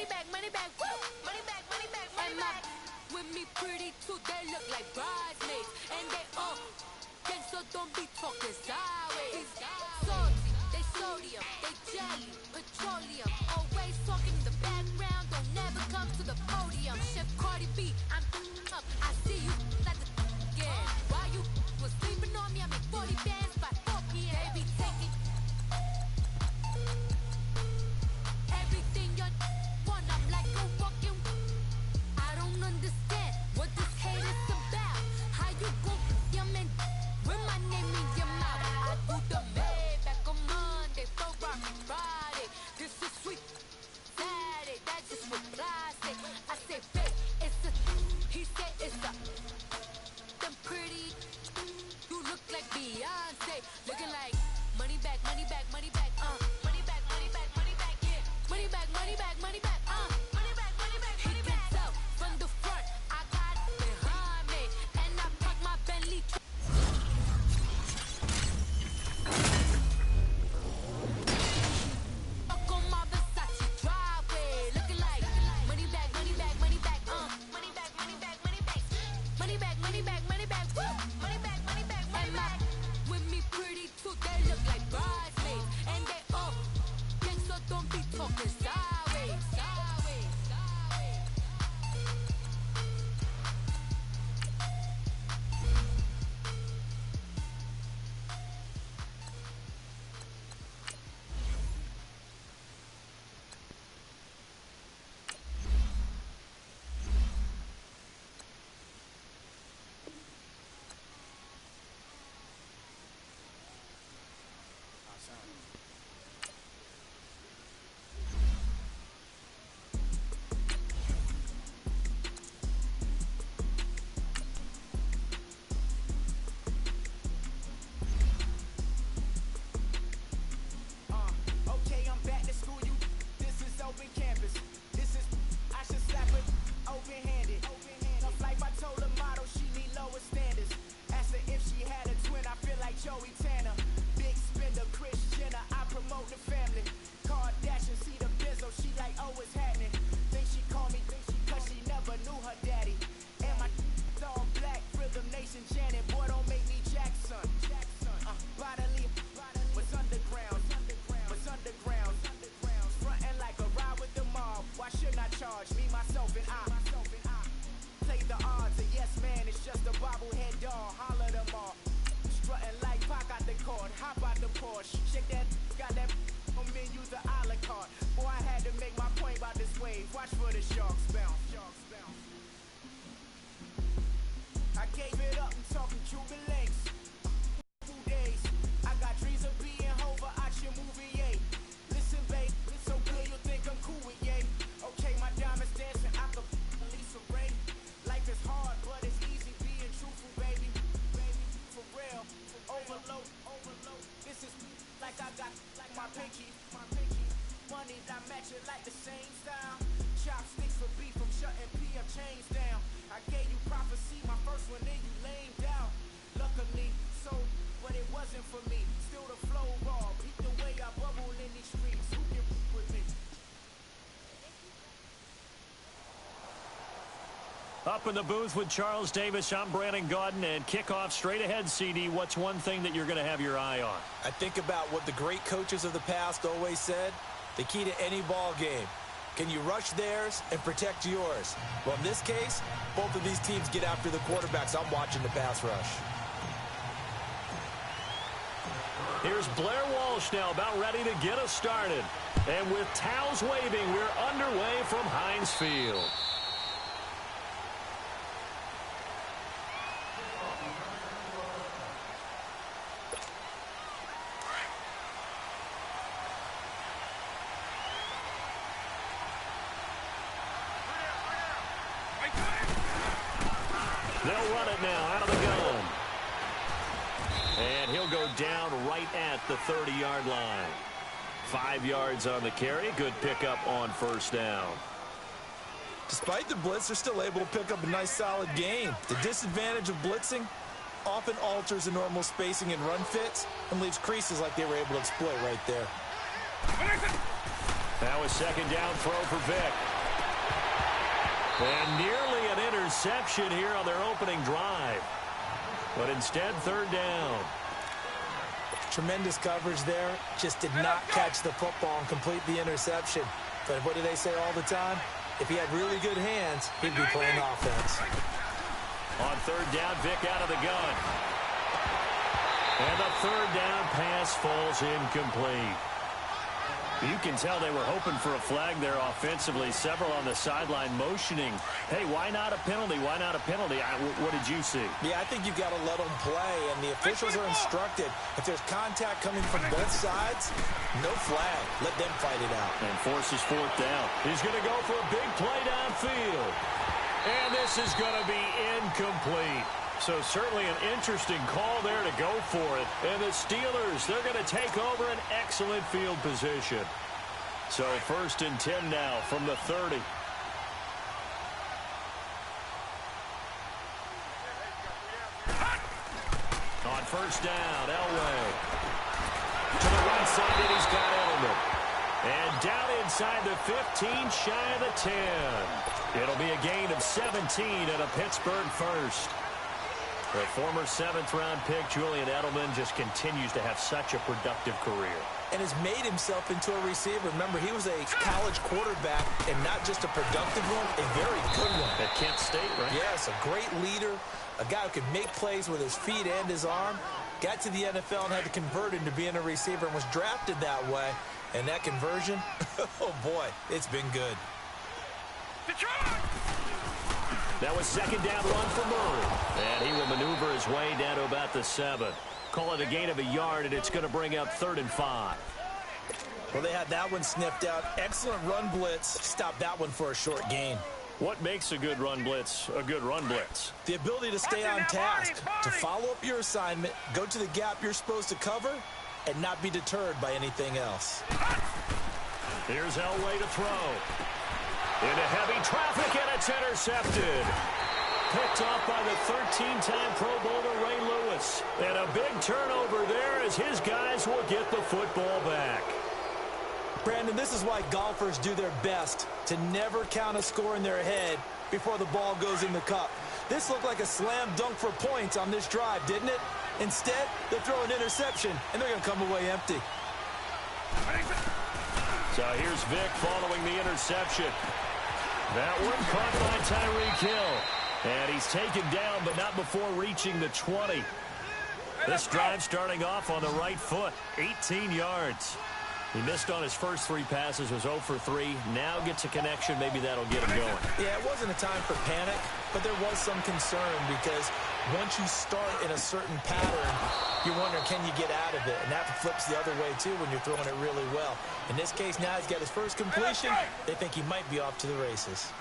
money back, woo! Money back, money back, money back. With me pretty too, they look like bridesmaids. And they all gang, so don't be talking sideways. Salty, they sodium, they jelly, petroleum. Always talking in the background, don't never come to the podium. Chef Cardi B, I'm up, I see you at the again. While you was sleeping on me, I make 40 bands by 4 p.m. Baby, take it. Everything you want, I'm like a walking. I don't understand what this hate is about. How you go, your man, with my name in your mouth. I do the Maybach on Monday, so rock Friday. This is sweet Saturday, that's just what I say. I say, babe, it's a, he said it's a, them pretty, you look like Beyonce, looking like money back, money back, money back, money back, money back, money back, yeah, money back, money back, money back, money back, money back, money back. He can tell from the front, I got it behind me, and I park my Bentley. Fuck on my Versace driveway, looking like money back, money back, money back, money back, money back, money back, money back, money back, money back, woo, money back, money back, money back. With me pretty too, they look like bridesmaids, and they all gang, so don't be talking sideways, sideways, sideways. Okay, I'm back to school, you. This is open campus. This is, I should slap it open-handed. Tough life, I told her model she need lower standards. Asked her if she had a twin, I feel like Joey Tanner. Big spender, Kris Jenner, I promote the family. Kardashian, see the Bizzo, she like, oh, it's happening. Think she call me, cause she never knew her daddy. And my all black, Rhythm Nation Janet, boy, don't make me Jackson. Bodily, was underground, was underground. Frontin' like a ride with the mob. Why shouldn't I charge me, myself, and I? Play the odds, a yes man, it's just a bobblehead doll. Holler them all. Strutting like Pac out the court, hop out the Porsche. Shake that, got that on menu, the a la carte. Boy, I had to make my point about this wave. Watch for the sharks bounce. I gave it up, I'm talking Cuban links. 2 days, I got dreams of being Hova out your movie, yay. Listen, babe, it's so good you'll think I'm cool with yay. Okay, my diamonds dancing, I could Lisa Ray. Life is hard, but it's easy being truthful, baby. For real, overload. This is like I got like my pinky. Money that match it like the same style. Chopsticks for beef from shutting PM chains down. I gave you prophecy, my first one, then you lamed out. Luckily, so, but it wasn't for me. Still the flow raw, beat the way I bubble in these streets. Who can with me? Up in the booth with Charles Davis, I'm Brandon Gaudin, and kickoff straight ahead, CD. What's one thing that you're going to have your eye on? I think about what the great coaches of the past always said. The key to any ball game. Can you rush theirs and protect yours? Well, in this case, both of these teams get after the quarterbacks. I'm watching the pass rush. Here's Blair Walsh now about ready to get us started. And with towels waving, we're underway from Heinz Field. They'll run it now out of the gun. And he'll go down right at the 30-yard line. 5 yards on the carry. Good pickup on first down. Despite the blitz, they're still able to pick up a nice solid gain. The disadvantage of blitzing often alters the normal spacing and run fits and leaves creases like they were able to exploit right there. Now a second down throw for Vick. And nearly an interception here on their opening drive. But instead, third down. Tremendous coverage there. Just did not catch the football and complete the interception. But what do they say all the time? If he had really good hands, he'd be playing offense. On third down, Vick out of the gun. And the third down pass falls incomplete. You can tell they were hoping for a flag there offensively. Several on the sideline motioning. Hey, why not a penalty? Why not a penalty? What did you see? Yeah, I think you've got to let them play, and the officials are instructed. If there's contact coming from both sides, no flag. Let them fight it out. And forces fourth down. He's going to go for a big play downfield. And this is going to be incomplete. So certainly an interesting call there to go for it. And the Steelers, they're going to take over an excellent field position. So 1st and 10 now from the 30. On first down, Elway. To the right side, and he's got Edelman. And down inside the 15, shy of the 10. It'll be a gain of 17 and a Pittsburgh first. The former 7th-round pick, Julian Edelman, just continues to have such a productive career. And has made himself into a receiver. Remember, he was a college quarterback, and not just a productive one, a very good one. At Kent State, right? Yes, a great leader, a guy who could make plays with his feet and his arm. Got to the NFL and had to convert into being a receiver and was drafted that way. And that conversion, oh boy, it's been good. That was second down run for Murray. And he will maneuver his way down to about the 7. Call it a gain of a yard, and it's going to bring up 3rd and 5. Well, they had that one sniffed out. Excellent run blitz. Stopped that one for a short gain. What makes a good run blitz a good run blitz? The ability to stay on task, to follow up your assignment, go to the gap you're supposed to cover, and not be deterred by anything else. Here's Elway to throw. Into heavy traffic, and it's intercepted. Picked off by the 13-time Pro Bowler Ray Lewis. And a big turnover there as his guys will get the football back. Brandon, this is why golfers do their best to never count a score in their head before the ball goes in the cup. This looked like a slam dunk for points on this drive, didn't it? Instead, they throw an interception, and they're going to come away empty. So here's Vick following the interception. That one caught by Tyreek Hill. And he's taken down, but not before reaching the 20. This drive starting off on the right foot, 18 yards. He missed on his first 3 passes, was 0 for 3. Now gets a connection. Maybe that'll get him going. Yeah, it wasn't a time for panic, but there was some concern because once you start in a certain pattern, you wonder, can you get out of it? And that flips the other way, too, when you're throwing it really well. In this case, now he's got his first completion. They think he might be off to the races.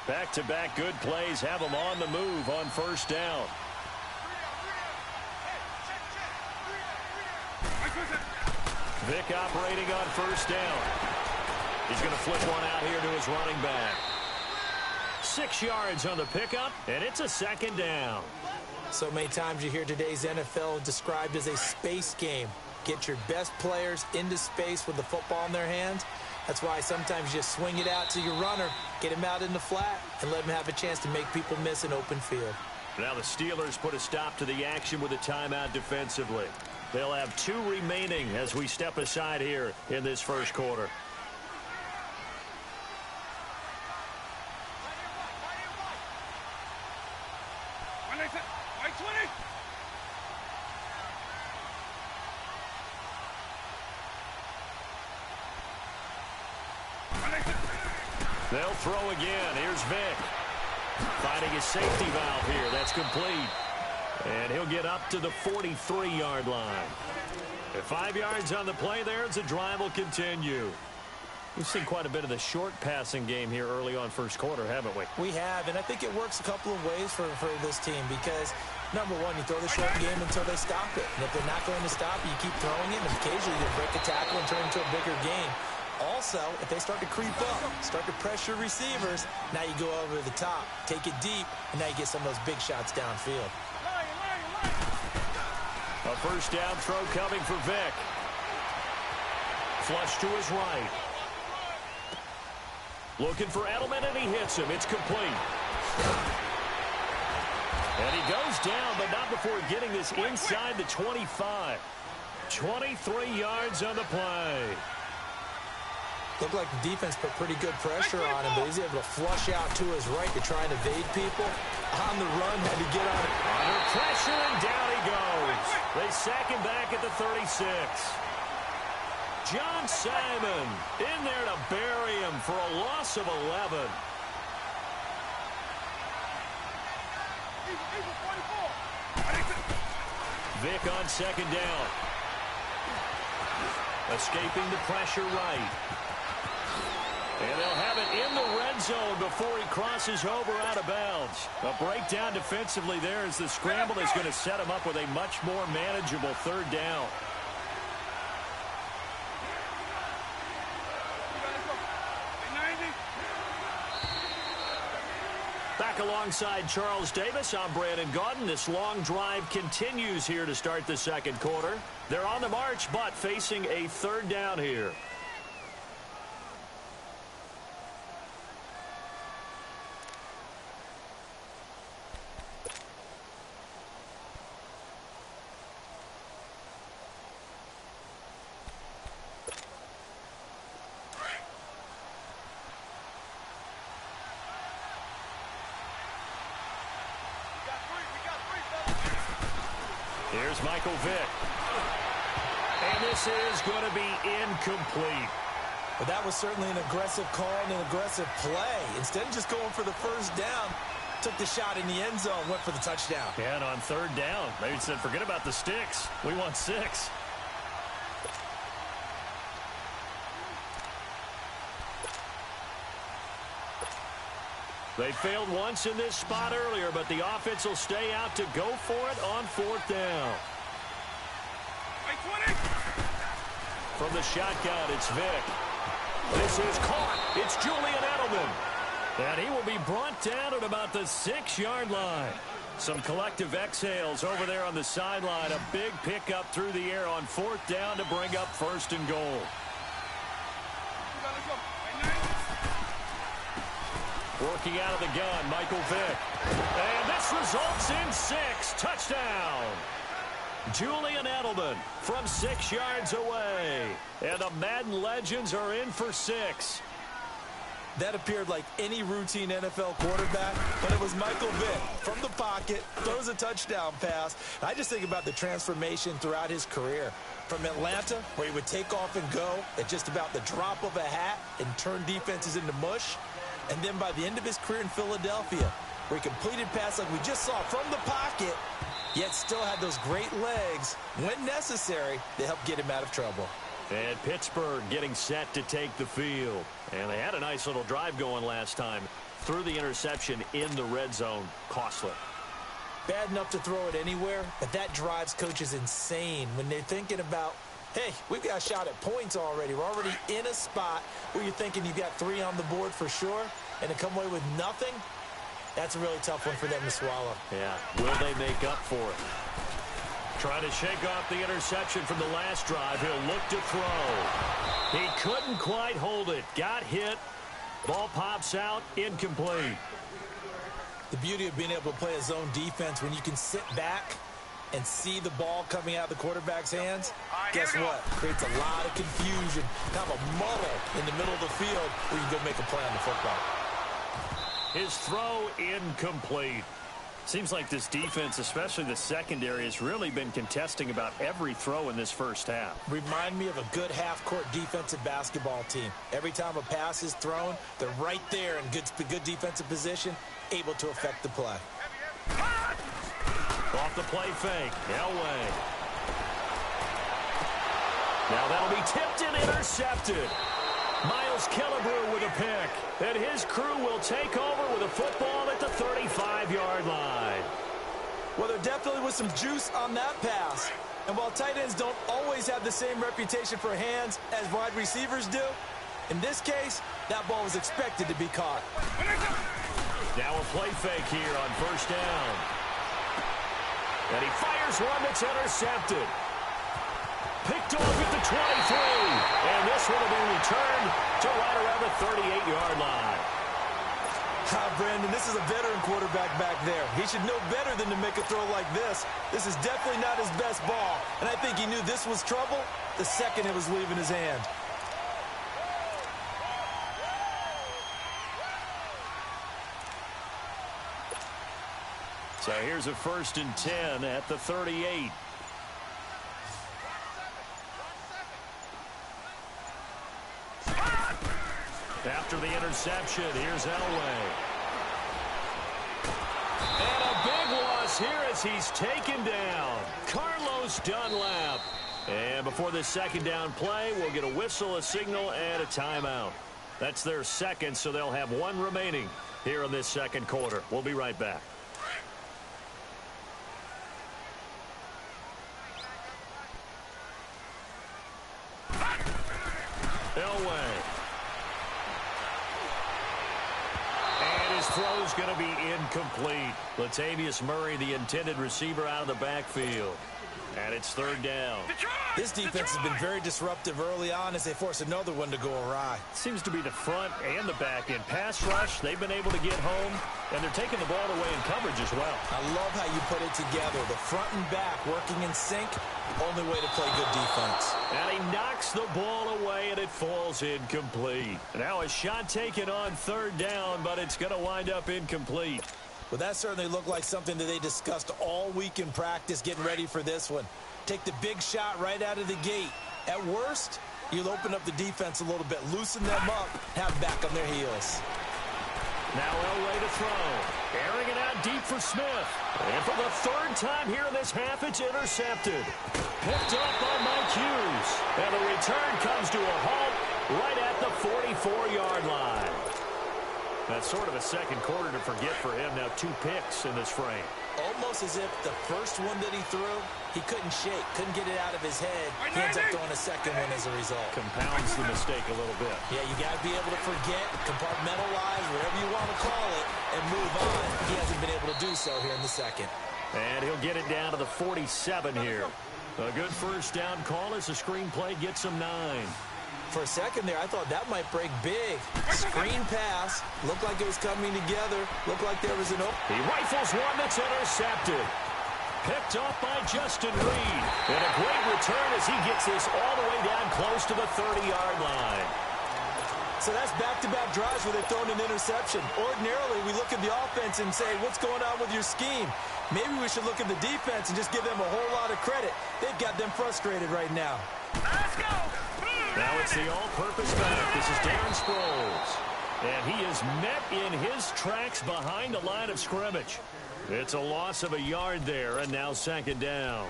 Back-to-back good plays have him on the move on first down. Vick operating on first down. He's going to flip one out here to his running back. 6 yards on the pickup, and it's a second down. So many times you hear today's NFL described as a space game. Get your best players into space with the football in their hands. That's why sometimes you just swing it out to your runner, get him out in the flat, and let him have a chance to make people miss an open field. Now the Steelers put a stop to the action with a timeout defensively. They'll have 2 remaining as we step aside here in this first quarter. They'll throw again. Here's Vick. Finding his safety valve here. That's complete. And he'll get up to the 43-yard line. At 5 yards on the play there, as the drive will continue. We've seen quite a bit of the short passing game here early on first quarter, haven't we? We have, and I think it works a couple of ways for this team because, number one, you throw the short game until they stop it. And if they're not going to stop it, you keep throwing it, and occasionally you break a tackle and turn it into a bigger game. Also, if they start to creep up, start to pressure receivers, now you go over the top, take it deep, and now you get some of those big shots downfield. A first down throw coming for Vick. Flush to his right. Looking for Edelman, and he hits him. It's complete. And he goes down, but not before getting this inside the 25. 23 yards on the play. Looked like the defense put pretty good pressure on him, but he's able to flush out to his right to try and evade people. On the run, had to get on it. Under pressure, and down he goes. They sack him back at the 36. John Simon in there to bury him for a loss of 11. Vick on second down. Escaping the pressure right. And they'll have it in the red zone before he crosses over out of bounds. A breakdown defensively there as the scramble is going to set him up with a much more manageable third down. Back alongside Charles Davis, I'm Brandon Gaudin. This long drive continues here to start the second quarter. They're on the march, but facing a third down here. Here's Michael Vick. And this is going to be incomplete. But that was certainly an aggressive call and an aggressive play. Instead of just going for the first down, took the shot in the end zone, went for the touchdown. Yeah, and on third down, they said, forget about the sticks. We want 6. They failed once in this spot earlier, but the offense will stay out to go for it on fourth down. From the shotgun, it's Vick. This is caught. It's Julian Edelman. And he will be brought down at about the 6-yard line. Some collective exhales over there on the sideline. A big pickup through the air on fourth down to bring up first and goal. Working out of the gun, Michael Vick. And this results in 6. Touchdown. Julian Edelman from 6 yards away. And the Madden legends are in for 6. That appeared like any routine NFL quarterback, but it was Michael Vick from the pocket, throws a touchdown pass. I just think about the transformation throughout his career. From Atlanta, where he would take off and go at just about the drop of a hat and turn defenses into mush. And then by the end of his career in Philadelphia, where he completed passes like we just saw from the pocket, yet still had those great legs, when necessary, to help get him out of trouble. And Pittsburgh getting set to take the field. And they had a nice little drive going last time. Threw the interception in the red zone. Costly. Bad enough to throw it anywhere, but that drives coaches insane when they're thinking about, hey, we've got a shot at points already. We're already in a spot where you're thinking you've got 3 on the board for sure, and to come away with nothing, that's a really tough one for them to swallow. Yeah, will they make up for it? Trying to shake off the interception from the last drive. He'll look to throw. He couldn't quite hold it. Got hit. Ball pops out. Incomplete. The beauty of being able to play a zone defense when you can sit back and see the ball coming out of the quarterback's hands, guess what? Creates a lot of confusion, kind of a muddle in the middle of the field where you can go make a play on the football. His throw incomplete. Seems like this defense, especially the secondary, has really been contesting about every throw in this first half. Remind me of a good half-court defensive basketball team. Every time a pass is thrown, they're right there in good defensive position, able to affect the play. Off the play fake. Elway. Now that'll be tipped and intercepted. Miles Killebrew with a pick. And his crew will take over with a football at the 35-yard line. Well, there definitely was some juice on that pass. And while tight ends don't always have the same reputation for hands as wide receivers do, in this case, that ball was expected to be caught. Now a play fake here on first down. And he fires one that's intercepted. Picked off at the 23. And this one will be returned to right around the 38-yard line. Brandon, this is a veteran quarterback back there. He should know better than to make a throw like this. This is definitely not his best ball, and I think he knew this was trouble the second it was leaving his hand. So here's a 1st and 10 at the 38. After the interception, here's Elway. And a big loss here as he's taken down. Carlos Dunlap. And before this second down play, we'll get a whistle, a signal, and a timeout. That's their second, so they'll have one remaining here in this second quarter. We'll be right back. Elway. And his throw's going to be incomplete. Latavius Murray, the intended receiver, out of the backfield. And it's 3rd down. This defense has been very disruptive early on as they force another one to go awry. Seems to be the front and the back end. Pass rush, they've been able to get home, and they're taking the ball away in coverage as well. I love how you put it together. The front and back working in sync, only way to play good defense. And he knocks the ball away, and it falls incomplete. Now a shot taken on 3rd down, but it's going to wind up incomplete. Well, that certainly looked like something that they discussed all week in practice getting ready for this one. Take the big shot right out of the gate. At worst, you'll open up the defense a little bit, loosen them up, have them back on their heels. Now Elway to throw. Airing it out deep for Smith. And for the 3rd time here in this half, it's intercepted. Picked up by Mike Hughes. And the return comes to a halt right at the 44-yard line. That's sort of a second quarter to forget for him. Now 2 picks in this frame. Almost as if the first one that he threw, he couldn't shake, couldn't get it out of his head. He ends up throwing a second one as a result. Compounds the mistake a little bit. Yeah, you got to be able to forget, compartmentalize, whatever you want to call it, and move on. He hasn't been able to do so here in the second. And he'll get it down to the 47 here. A good 1st down call as the screen play gets him 9. For a second there, I thought that might break big. Screen pass. Looked like it was coming together. Looked like there was an open. He rifles one that's intercepted. Picked off by Justin Reed. And a great return as he gets this all the way down close to the 30-yard line. So that's back-to-back drives where they've thrown an interception. Ordinarily, we look at the offense and say, what's going on with your scheme? Maybe we should look at the defense and just give them a whole lot of credit. They've got them frustrated right now. Let's go! Now it's the all-purpose back. This is Darren Sproles. And he is met in his tracks behind the line of scrimmage. It's a loss of a yard there, and now 2nd down.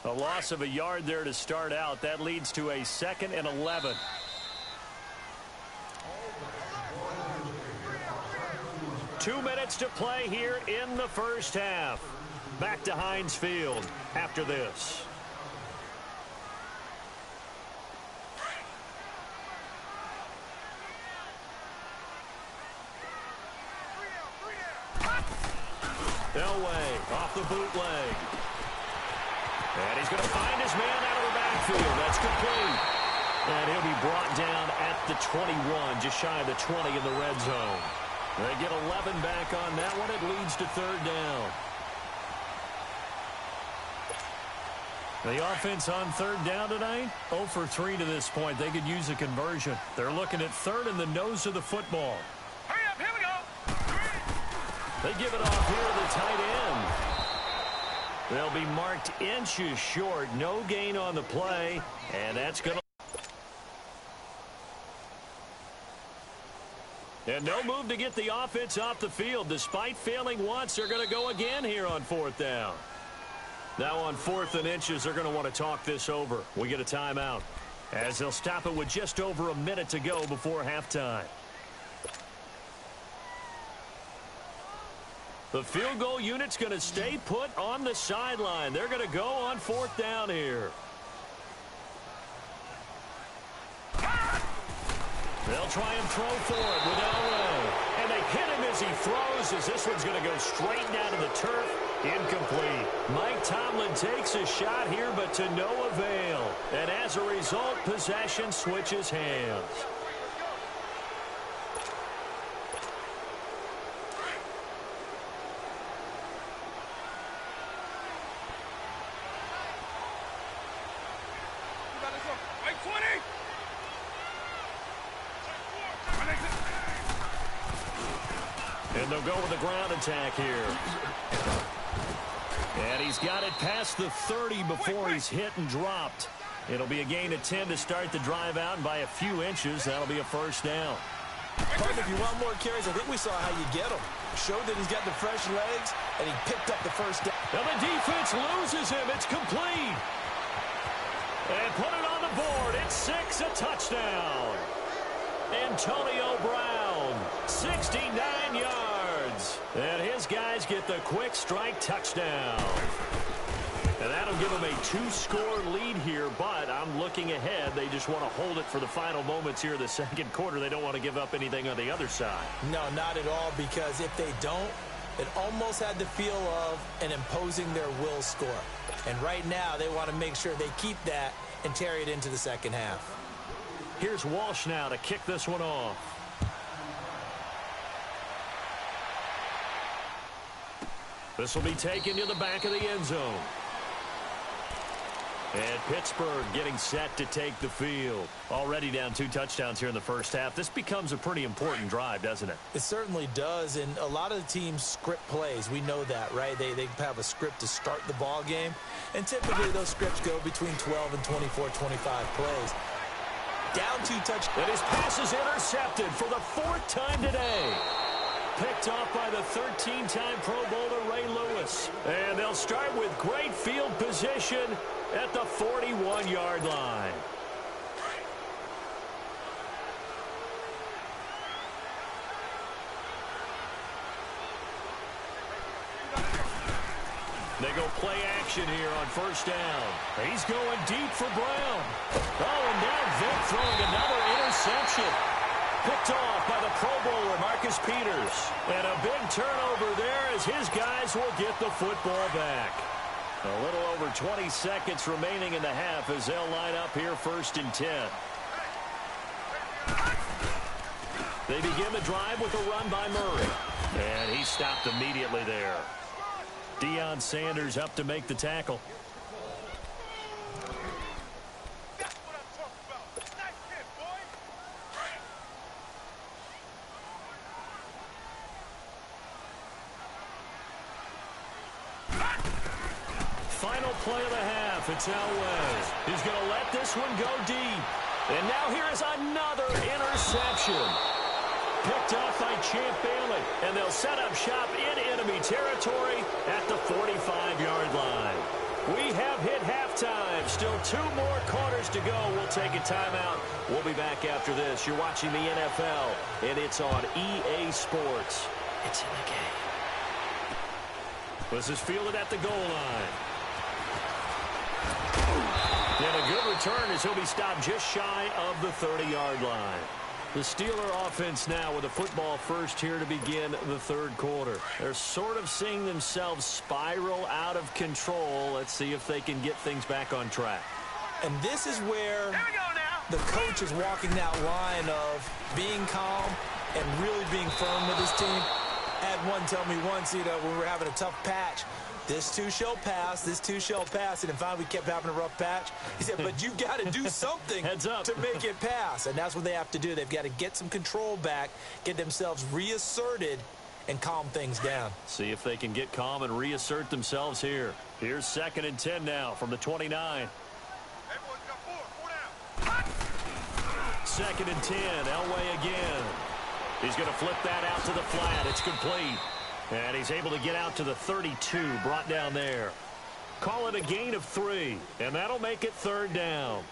A loss of a yard there to start out. That leads to a 2nd and 11. Two minutes to play here in the 1st half. Back to Heinz Field after this. Elway off the bootleg. And he's going to find his man out of the backfield. That's complete. And he'll be brought down at the 21, just shy of the 20 in the red zone. They get 11 back on that one. It leads to 3rd down. The offense on 3rd down tonight, 0 for 3 to this point. They could use a conversion. They're looking at 3rd in the nose of the football. Hurry up, here we go! They give it off here to the tight end. They'll be marked inches short. No gain on the play, and that's going to... And no move to get the offense off the field. Despite failing once, they're going to go again here on 4th down. Now on 4th and inches, they're going to want to talk this over. We get a timeout as they'll stop it with just over a minute to go before halftime. The field goal unit's going to stay put on the sideline. They're going to go on 4th down here. They'll try and throw for it with Elway. And they hit him as he throws, as this one's going to go straight down to the turf. Incomplete. Mike Tomlin takes a shot here, but to no avail. And as a result, possession switches hands. And they'll go with the ground attack here. And he's got it past the 30 before he's hit and dropped. It'll be a gain of 10 to start the drive out, and by a few inches, that'll be a first down. If you want more carries, I think we saw how you get him. Showed that he's got the fresh legs, and he picked up the first down. Now the defense loses him. It's complete. And put it on the board. It's 6, a touchdown. Antonio Brown, 69 yards. And his guys get the quick strike touchdown. And that'll give them a 2-score lead here, but I'm looking ahead. They just want to hold it for the final moments here of the second quarter. They don't want to give up anything on the other side. No, not at all, because if they don't, it almost had the feel of an imposing their will score. And right now, they want to make sure they keep that and carry it into the second half. Here's Walsh now to kick this one off. This will be taken to the back of the end zone. And Pittsburgh getting set to take the field. Already down 2 touchdowns here in the first half. This becomes a pretty important drive, doesn't it? It certainly does, and a lot of the teams script plays. We know that, right? They have a script to start the ball game, and typically those scripts go between 12 and 24, 25 plays. Down 2 touchdowns. And his pass is intercepted for the 4th time today. Picked off by the 13-time Pro Bowler Ray Lewis. And they'll start with great field position at the 41-yard line. They go play action here on first down. He's going deep for Brown. Oh, and now Vic throwing another interception. Picked off by the Pro Bowler, Marcus Peters. And a big turnover there as his guys will get the football back. A little over 20 seconds remaining in the half as they'll line up here 1st and 10. They begin the drive with a run by Murray. And he stopped immediately there. Deion Sanders up to make the tackle. Final play of the half. It's Elway. He's going to let this one go deep. And now here is another interception. Picked off by Champ Bailey. And they'll set up shop in enemy territory at the 45-yard line. We have hit halftime. Still 2 more quarters to go. We'll take a timeout. We'll be back after this. You're watching the NFL, and it's on EA Sports. It's in the game. This is fielded at the goal line. And a good return as he'll be stopped just shy of the 30-yard line. The Steeler offense now with a football first here to begin the third quarter. They're sort of seeing themselves spiral out of control. Let's see if they can get things back on track. And this is where the coach is walking that line of being calm and really being firm with his team. I had one tell me once, when we were having a tough patch, this too shall pass, this too shall pass. And finally, we kept having a rough patch. He said, but you got to do something Heads up. to make it pass. And that's what they have to do. They've got to get some control back, get themselves reasserted, and calm things down. See if they can get calm and reassert themselves here. Here's 2nd and 10 now from the 29. 2nd and 10, Elway again. He's going to flip that out to the flat. It's complete. And he's able to get out to the 32, brought down there. Call it a gain of 3, and that'll make it 3rd down.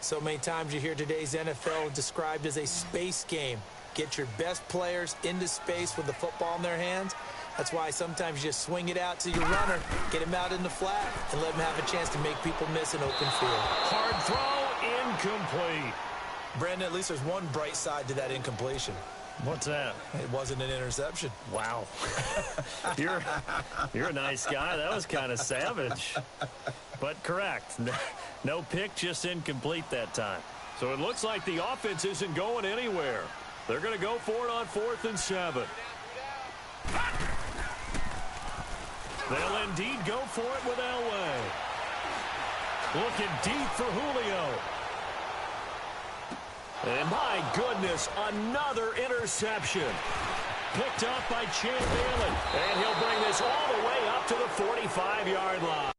So many times you hear today's NFL described as a space game. Get your best players into space with the football in their hands. That's why sometimes you just swing it out to your runner, get him out in the flat, and let him have a chance to make people miss an open field. Hard throw, incomplete. Brandon, at least there's one bright side to that incompletion. What's that? It wasn't an interception. Wow. You're a nice guy. That was kind of savage. But correct. No pick, just incomplete that time. So it looks like the offense isn't going anywhere. They're going to go for it on 4th and 7. They'll indeed go for it with Elway. Looking deep for Julio. And my goodness, another interception. Picked up by Champ Bailey. And he'll bring this all the way up to the 45-yard line.